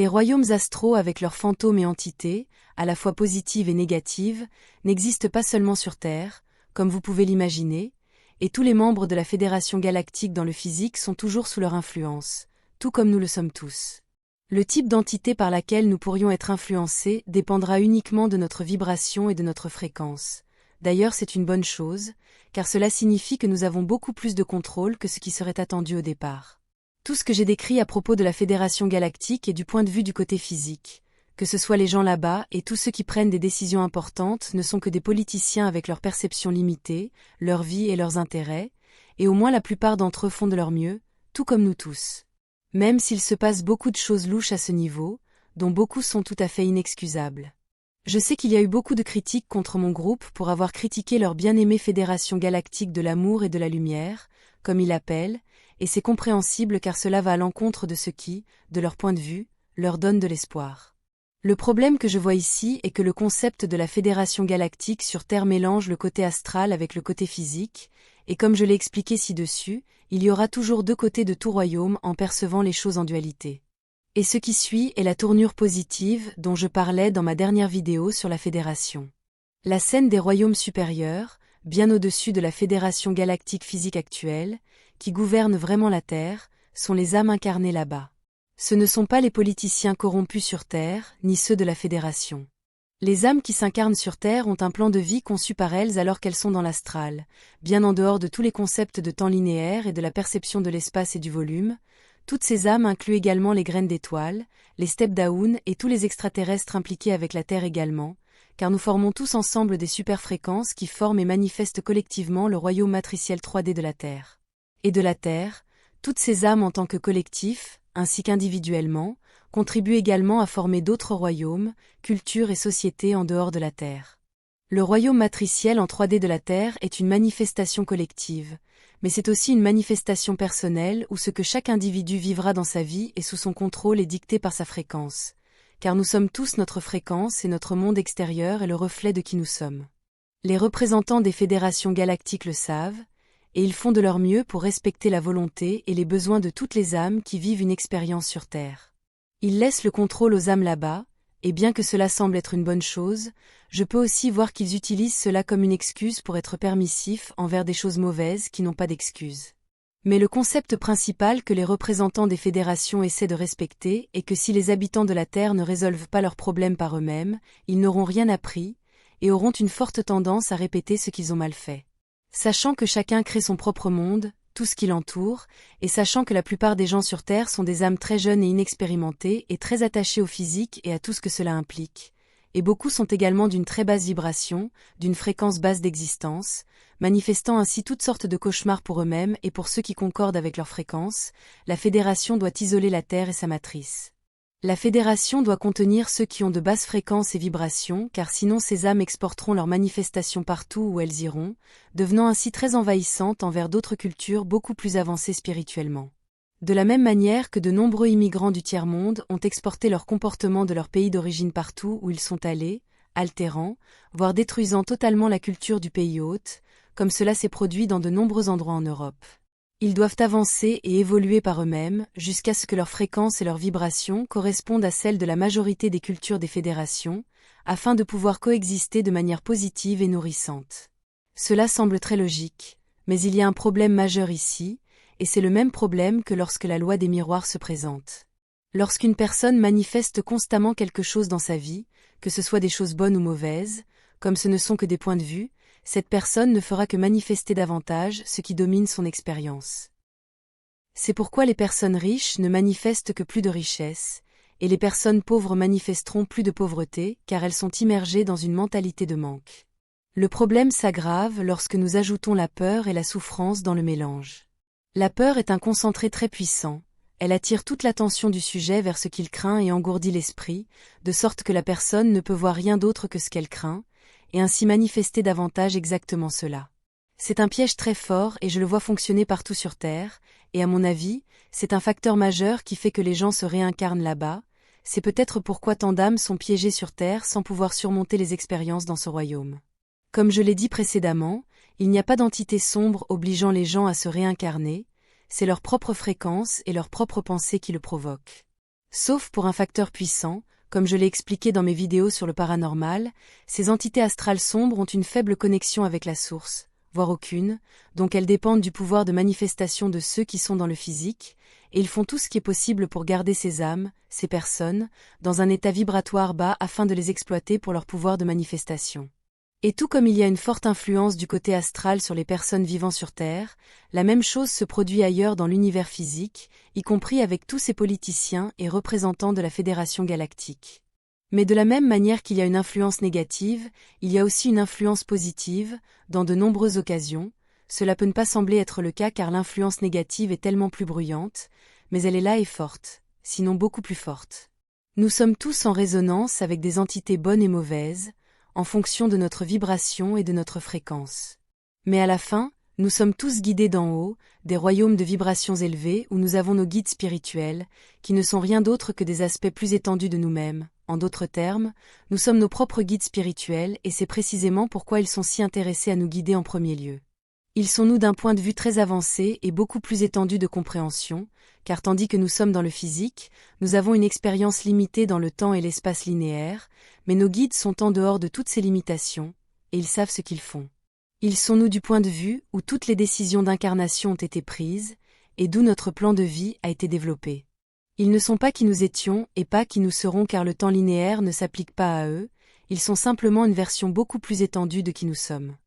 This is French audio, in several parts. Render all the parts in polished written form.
Les royaumes astraux avec leurs fantômes et entités, à la fois positives et négatives, n'existent pas seulement sur Terre, comme vous pouvez l'imaginer, et tous les membres de la Fédération galactique dans le physique sont toujours sous leur influence, tout comme nous le sommes tous. Le type d'entité par laquelle nous pourrions être influencés dépendra uniquement de notre vibration et de notre fréquence. D'ailleurs, c'est une bonne chose, car cela signifie que nous avons beaucoup plus de contrôle que ce qui serait attendu au départ. Tout ce que j'ai décrit à propos de la Fédération galactique est du point de vue du côté physique. Que ce soit les gens là-bas et tous ceux qui prennent des décisions importantes ne sont que des politiciens avec leurs perceptions limitées, leur vie et leurs intérêts, et au moins la plupart d'entre eux font de leur mieux, tout comme nous tous. Même s'il se passe beaucoup de choses louches à ce niveau, dont beaucoup sont tout à fait inexcusables. Je sais qu'il y a eu beaucoup de critiques contre mon groupe pour avoir critiqué leur bien-aimée Fédération galactique de l'amour et de la lumière, comme ils l'appellent, et c'est compréhensible car cela va à l'encontre de ce qui, de leur point de vue, leur donne de l'espoir. Le problème que je vois ici est que le concept de la Fédération galactique sur Terre mélange le côté astral avec le côté physique, et comme je l'ai expliqué ci-dessus, il y aura toujours deux côtés de tout royaume en percevant les choses en dualité. Et ce qui suit est la tournure positive dont je parlais dans ma dernière vidéo sur la Fédération. La scène des royaumes supérieurs, bien au-dessus de la Fédération galactique physique actuelle, qui gouverne vraiment la Terre, sont les âmes incarnées là-bas. Ce ne sont pas les politiciens corrompus sur Terre, ni ceux de la Fédération. Les âmes qui s'incarnent sur Terre ont un plan de vie conçu par elles alors qu'elles sont dans l'astral, bien en dehors de tous les concepts de temps linéaire et de la perception de l'espace et du volume. Toutes ces âmes incluent également les graines d'étoiles, les step-down et tous les extraterrestres impliqués avec la Terre également, car nous formons tous ensemble des superfréquences qui forment et manifestent collectivement le royaume matriciel 3D de la Terre. Et de la Terre, toutes ces âmes en tant que collectif, ainsi qu'individuellement, contribuent également à former d'autres royaumes, cultures et sociétés en dehors de la Terre. Le royaume matriciel en 3D de la Terre est une manifestation collective, mais c'est aussi une manifestation personnelle où ce que chaque individu vivra dans sa vie et sous son contrôle est dicté par sa fréquence, car nous sommes tous notre fréquence et notre monde extérieur est le reflet de qui nous sommes. Les représentants des fédérations galactiques le savent, et ils font de leur mieux pour respecter la volonté et les besoins de toutes les âmes qui vivent une expérience sur Terre. Ils laissent le contrôle aux âmes là-bas, et bien que cela semble être une bonne chose, je peux aussi voir qu'ils utilisent cela comme une excuse pour être permissifs envers des choses mauvaises qui n'ont pas d'excuse. Mais le concept principal que les représentants des fédérations essaient de respecter est que si les habitants de la Terre ne résolvent pas leurs problèmes par eux-mêmes, ils n'auront rien appris, et auront une forte tendance à répéter ce qu'ils ont mal fait. Sachant que chacun crée son propre monde, tout ce qui l'entoure, et sachant que la plupart des gens sur Terre sont des âmes très jeunes et inexpérimentées et très attachées au physique et à tout ce que cela implique, et beaucoup sont également d'une très basse vibration, d'une fréquence basse d'existence, manifestant ainsi toutes sortes de cauchemars pour eux-mêmes et pour ceux qui concordent avec leur fréquence, la Fédération doit isoler la Terre et sa matrice. La Fédération doit contenir ceux qui ont de basses fréquences et vibrations car sinon ces âmes exporteront leurs manifestations partout où elles iront, devenant ainsi très envahissantes envers d'autres cultures beaucoup plus avancées spirituellement. De la même manière que de nombreux immigrants du tiers-monde ont exporté leur comportement de leur pays d'origine partout où ils sont allés, altérant, voire détruisant totalement la culture du pays hôte, comme cela s'est produit dans de nombreux endroits en Europe. Ils doivent avancer et évoluer par eux-mêmes, jusqu'à ce que leurs fréquences et leurs vibrations correspondent à celles de la majorité des cultures des fédérations, afin de pouvoir coexister de manière positive et nourrissante. Cela semble très logique, mais il y a un problème majeur ici, et c'est le même problème que lorsque la loi des miroirs se présente. Lorsqu'une personne manifeste constamment quelque chose dans sa vie, que ce soit des choses bonnes ou mauvaises, comme ce ne sont que des points de vue, cette personne ne fera que manifester davantage ce qui domine son expérience. C'est pourquoi les personnes riches ne manifestent que plus de richesse, et les personnes pauvres manifesteront plus de pauvreté car elles sont immergées dans une mentalité de manque. Le problème s'aggrave lorsque nous ajoutons la peur et la souffrance dans le mélange. La peur est un concentré très puissant, elle attire toute l'attention du sujet vers ce qu'il craint et engourdit l'esprit, de sorte que la personne ne peut voir rien d'autre que ce qu'elle craint, et ainsi manifester davantage exactement cela. C'est un piège très fort et je le vois fonctionner partout sur Terre, et à mon avis, c'est un facteur majeur qui fait que les gens se réincarnent là-bas, c'est peut-être pourquoi tant d'âmes sont piégées sur Terre sans pouvoir surmonter les expériences dans ce royaume. Comme je l'ai dit précédemment, il n'y a pas d'entité sombre obligeant les gens à se réincarner, c'est leur propre fréquence et leur propre pensée qui le provoquent. Sauf pour un facteur puissant, comme je l'ai expliqué dans mes vidéos sur le paranormal, ces entités astrales sombres ont une faible connexion avec la source, voire aucune, donc elles dépendent du pouvoir de manifestation de ceux qui sont dans le physique, et ils font tout ce qui est possible pour garder ces âmes, ces personnes, dans un état vibratoire bas afin de les exploiter pour leur pouvoir de manifestation. Et tout comme il y a une forte influence du côté astral sur les personnes vivant sur Terre, la même chose se produit ailleurs dans l'univers physique, y compris avec tous ces politiciens et représentants de la Fédération galactique. Mais de la même manière qu'il y a une influence négative, il y a aussi une influence positive, dans de nombreuses occasions. Cela peut ne pas sembler être le cas car l'influence négative est tellement plus bruyante, mais elle est là et forte, sinon beaucoup plus forte. Nous sommes tous en résonance avec des entités bonnes et mauvaises, en fonction de notre vibration et de notre fréquence. Mais à la fin, nous sommes tous guidés d'en haut, des royaumes de vibrations élevées où nous avons nos guides spirituels, qui ne sont rien d'autre que des aspects plus étendus de nous-mêmes. En d'autres termes, nous sommes nos propres guides spirituels et c'est précisément pourquoi ils sont si intéressés à nous guider en premier lieu. Ils sont nous d'un point de vue très avancé et beaucoup plus étendu de compréhension, car tandis que nous sommes dans le physique, nous avons une expérience limitée dans le temps et l'espace linéaire, mais nos guides sont en dehors de toutes ces limitations, et ils savent ce qu'ils font. Ils sont nous du point de vue où toutes les décisions d'incarnation ont été prises, et d'où notre plan de vie a été développé. Ils ne sont pas qui nous étions et pas qui nous serons car le temps linéaire ne s'applique pas à eux, ils sont simplement une version beaucoup plus étendue de qui nous sommes.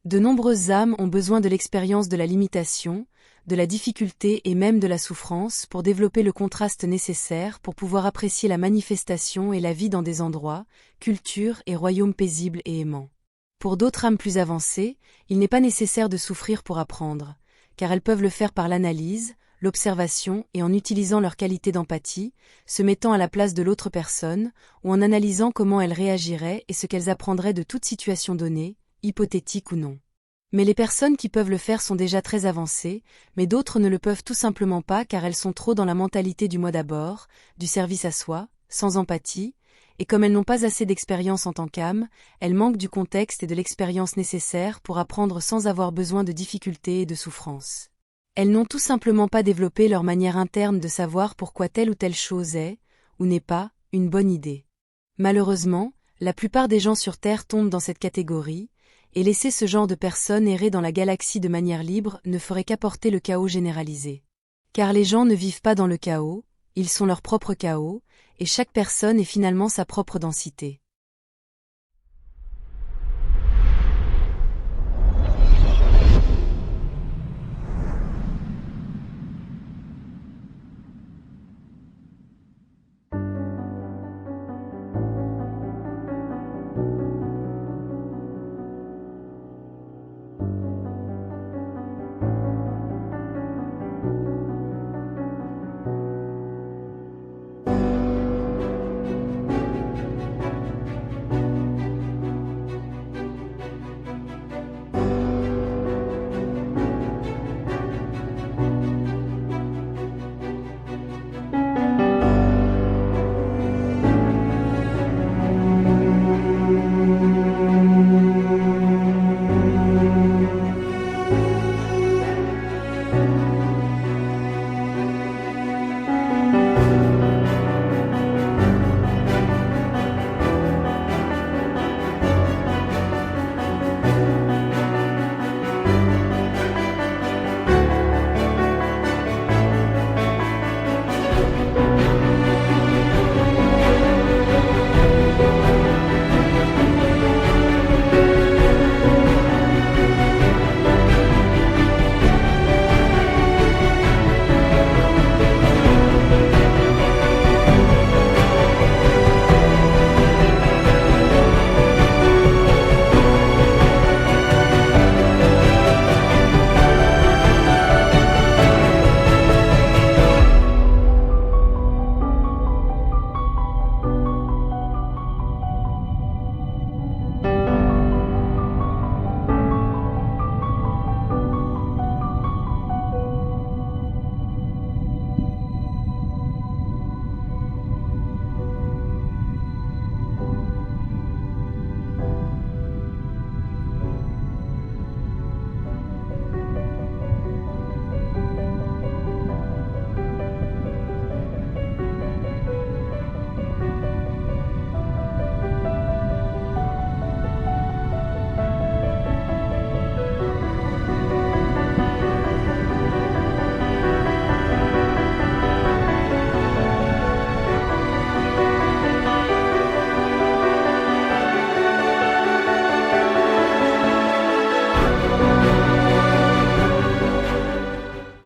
De nombreuses âmes ont besoin de l'expérience de la limitation, de la difficulté et même de la souffrance pour développer le contraste nécessaire pour pouvoir apprécier la manifestation et la vie dans des endroits, cultures et royaumes paisibles et aimants. Pour d'autres âmes plus avancées, il n'est pas nécessaire de souffrir pour apprendre, car elles peuvent le faire par l'analyse, l'observation et en utilisant leur qualité d'empathie, se mettant à la place de l'autre personne, ou en analysant comment elle réagirait et ce qu'elles apprendraient de toute situation donnée, hypothétique ou non. Mais les personnes qui peuvent le faire sont déjà très avancées, mais d'autres ne le peuvent tout simplement pas car elles sont trop dans la mentalité du moi d'abord, du service à soi, sans empathie, et comme elles n'ont pas assez d'expérience en tant qu'âme, elles manquent du contexte et de l'expérience nécessaire pour apprendre sans avoir besoin de difficultés et de souffrances. Elles n'ont tout simplement pas développé leur manière interne de savoir pourquoi telle ou telle chose est, ou n'est pas, une bonne idée. Malheureusement, la plupart des gens sur Terre tombent dans cette catégorie, et laisser ce genre de personnes errer dans la galaxie de manière libre ne ferait qu'apporter le chaos généralisé. Car les gens ne vivent pas dans le chaos, ils sont leur propre chaos, et chaque personne est finalement sa propre densité.